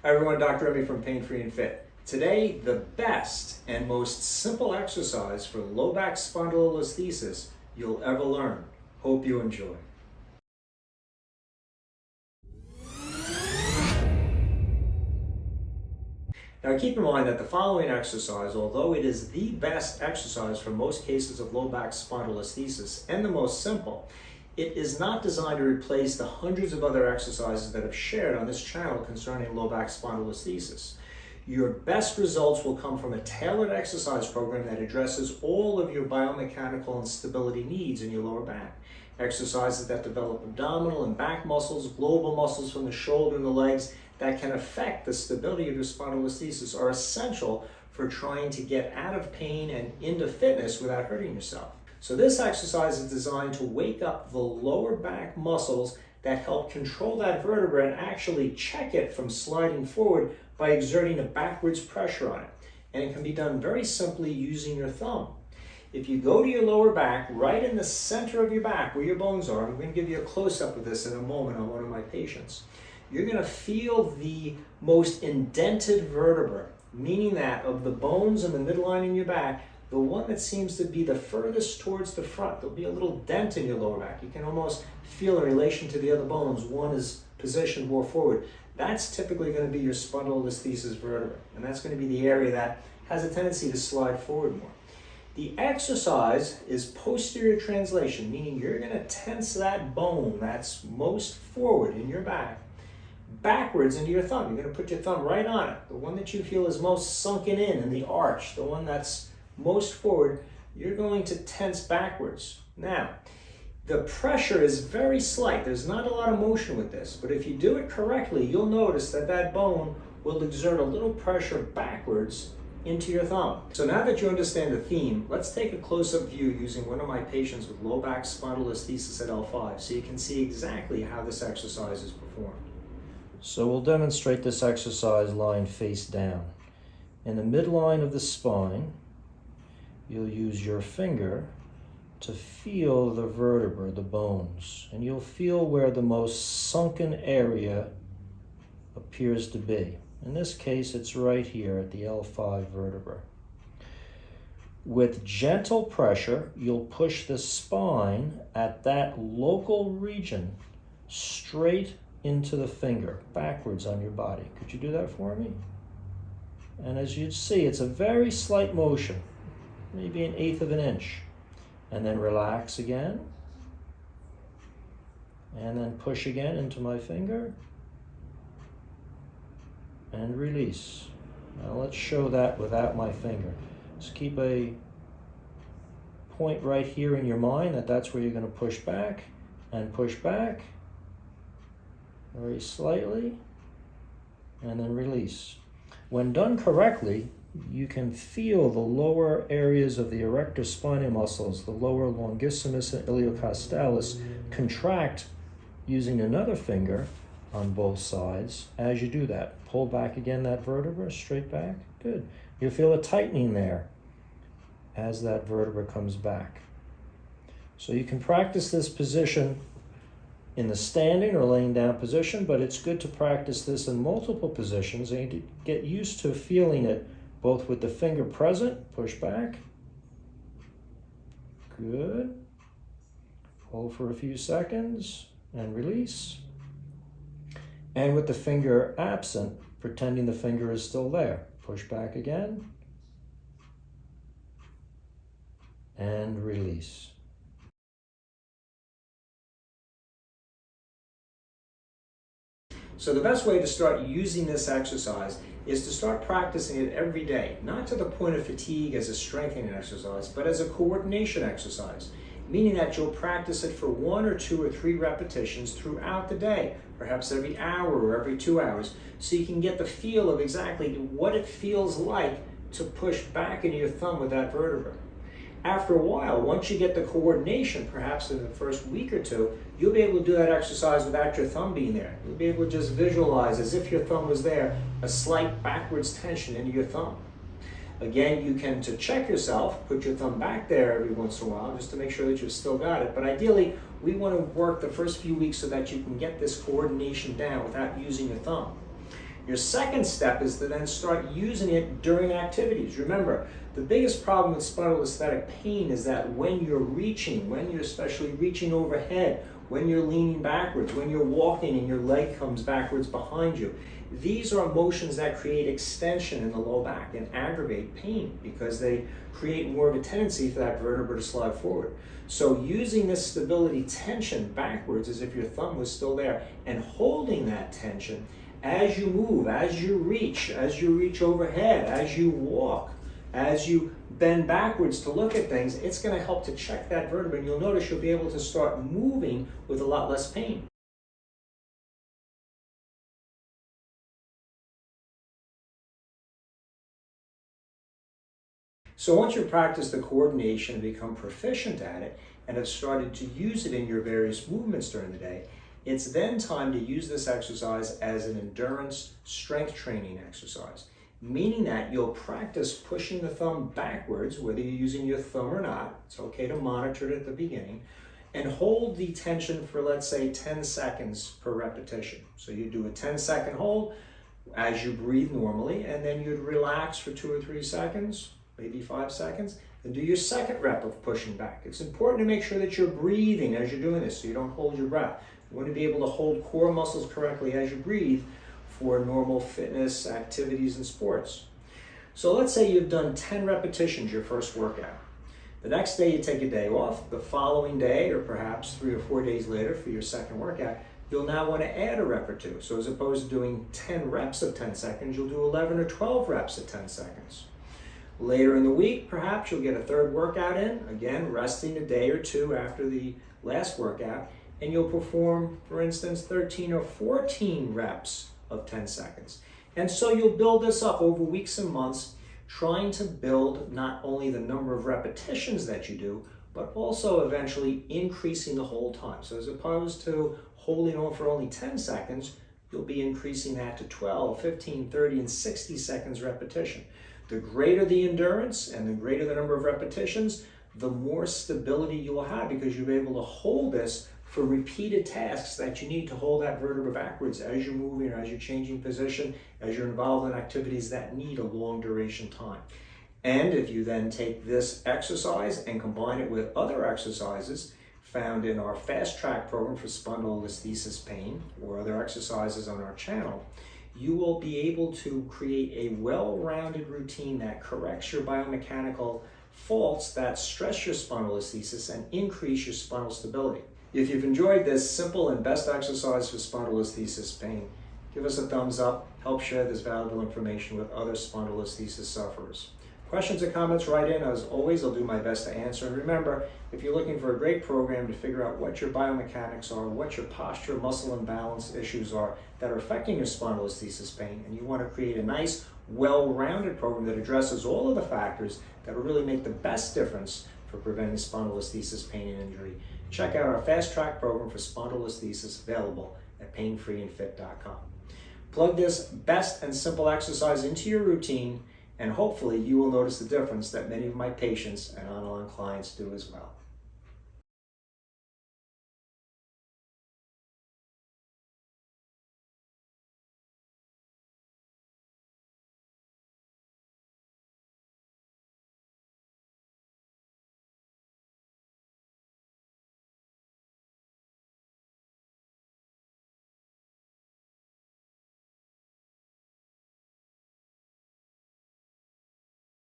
Hi everyone, Dr. Remy from Pain Free and Fit. Today, the best and most simple exercise for low back spondylolisthesis you'll ever learn. Hope you enjoy. Now keep in mind that the following exercise, although it is the best exercise for most cases of low back spondylolisthesis and the most simple, it is not designed to replace the hundreds of other exercises that I've shared on this channel concerning low back spondylolisthesis. Your best results will come from a tailored exercise program that addresses all of your biomechanical and stability needs in your lower back. Exercises that develop abdominal and back muscles, global muscles from the shoulder and the legs that can affect the stability of your spondylolisthesis are essential for trying to get out of pain and into fitness without hurting yourself. So this exercise is designed to wake up the lower back muscles that help control that vertebra and actually check it from sliding forward by exerting a backwards pressure on it. And it can be done very simply using your thumb. If you go to your lower back, right in the center of your back where your bones are, I'm going to give you a close-up of this in a moment on one of my patients. You're going to feel the most indented vertebra, meaning that of the bones in the midline in your back, the one that seems to be the furthest towards the front. There'll be a little dent in your lower back. You can almost feel a relation to the other bones. One is positioned more forward. That's typically going to be your spondylolisthesis vertebra, and that's going to be the area that has a tendency to slide forward more. The exercise is posterior translation, meaning you're going to tense that bone that's most forward in your back backwards into your thumb. You're going to put your thumb right on it, the one that you feel is most sunken in the arch, the one that's most forward. You're going to tense backwards. Now, the pressure is very slight. There's not a lot of motion with this, but if you do it correctly, you'll notice that that bone will exert a little pressure backwards into your thumb. So now that you understand the theme, let's take a close-up view using one of my patients with low back spondylolisthesis at L5 so you can see exactly how this exercise is performed. So we'll demonstrate this exercise lying face down. In the midline of the spine, you'll use your finger to feel the vertebra, the bones, and you'll feel where the most sunken area appears to be. In this case, it's right here at the L5 vertebra. With gentle pressure, you'll push the spine at that local region straight into the finger, backwards on your body. Could you do that for me? And as you'd see, it's a very slight motion, maybe 1/8 of an inch. And then relax again. And then push again into my finger. And release. Now let's show that without my finger. Just keep a point right here in your mind that that's where you're going to push back and push back very slightly and then release. When done correctly, you can feel the lower areas of the erector spinae muscles, the lower longissimus and iliocostalis, contract using another finger on both sides. As you do that, pull back again that vertebra, straight back. Good. You'll feel a tightening there as that vertebra comes back. So you can practice this position in the standing or laying down position, but it's good to practice this in multiple positions and to get used to feeling it both with the finger present, push back. Good. Hold for a few seconds and release. And with the finger absent, pretending the finger is still there. Push back again. And release. So the best way to start using this exercise is to start practicing it every day, not to the point of fatigue as a strengthening exercise, but as a coordination exercise, meaning that you'll practice it for 1 or 2 or 3 repetitions throughout the day, perhaps every hour or every 2 hours, so you can get the feel of exactly what it feels like to push back into your thumb with that vertebra. After a while, once you get the coordination, perhaps in the first week or 2, you'll be able to do that exercise without your thumb being there. You'll be able to just visualize, as if your thumb was there, a slight backwards tension into your thumb. Again, you can, to check yourself, put your thumb back there every once in a while, just to make sure that you've still got it. But ideally, we want to work the first few weeks so that you can get this coordination down without using your thumb. Your second step is to then start using it during activities. Remember, the biggest problem with spondylolisthetic pain is that when you're reaching, when you're especially reaching overhead, when you're leaning backwards, when you're walking and your leg comes backwards behind you, these are motions that create extension in the low back and aggravate pain because they create more of a tendency for that vertebra to slide forward. So using this stability tension backwards as if your thumb was still there and holding that tension as you move, as you reach overhead, as you walk, as you bend backwards to look at things, it's going to help to check that vertebra, and you'll notice you'll be able to start moving with a lot less pain. So once you've practiced the coordination and become proficient at it and have started to use it in your various movements during the day, it's then time to use this exercise as an endurance strength training exercise, meaning that you'll practice pushing the thumb backwards, whether you're using your thumb or not. It's okay to monitor it at the beginning, and hold the tension for, let's say, 10 seconds per repetition. So you do a 10-second hold as you breathe normally, and then you'd relax for 2 or 3 seconds, maybe 5 seconds, and do your second rep of pushing back. It's important to make sure that you're breathing as you're doing this so you don't hold your breath. You want to be able to hold core muscles correctly as you breathe for normal fitness activities and sports. So let's say you've done 10 repetitions your first workout. The next day you take a day off. The following day, or perhaps 3 or 4 days later for your second workout, you'll now want to add a rep or two. So as opposed to doing 10 reps of 10 seconds, you'll do 11 or 12 reps at 10 seconds. Later in the week, perhaps you'll get a third workout in, again, resting a day or two after the last workout, and you'll perform, for instance, 13 or 14 reps of 10 seconds. And so you'll build this up over weeks and months, trying to build not only the number of repetitions that you do, but also eventually increasing the whole time. So as opposed to holding on for only 10 seconds, you'll be increasing that to 12, 15, 30, and 60 seconds repetition. The greater the endurance and the greater the number of repetitions, the more stability you will have because you'll be able to hold this for repeated tasks that you need to hold that vertebra backwards as you're moving or as you're changing position, as you're involved in activities that need a long duration time. And if you then take this exercise and combine it with other exercises found in our fast track program for spondylolisthesis pain or other exercises on our channel, you will be able to create a well-rounded routine that corrects your biomechanical faults that stress your spondylolisthesis and increase your spinal stability. If you've enjoyed this simple and best exercise for spondylolisthesis pain, give us a thumbs up, help share this valuable information with other spondylolisthesis sufferers. Questions or comments, write in. As always, I'll do my best to answer. And remember, if you're looking for a great program to figure out what your biomechanics are, what your posture, muscle imbalance issues are that are affecting your spondylolisthesis pain, and you want to create a nice, well-rounded program that addresses all of the factors that will really make the best difference for preventing spondylolisthesis pain and injury, check out our fast track program for spondylolisthesis available at painfreeandfit.com. Plug this best and simple exercise into your routine, and hopefully you will notice the difference that many of my patients and online clients do as well.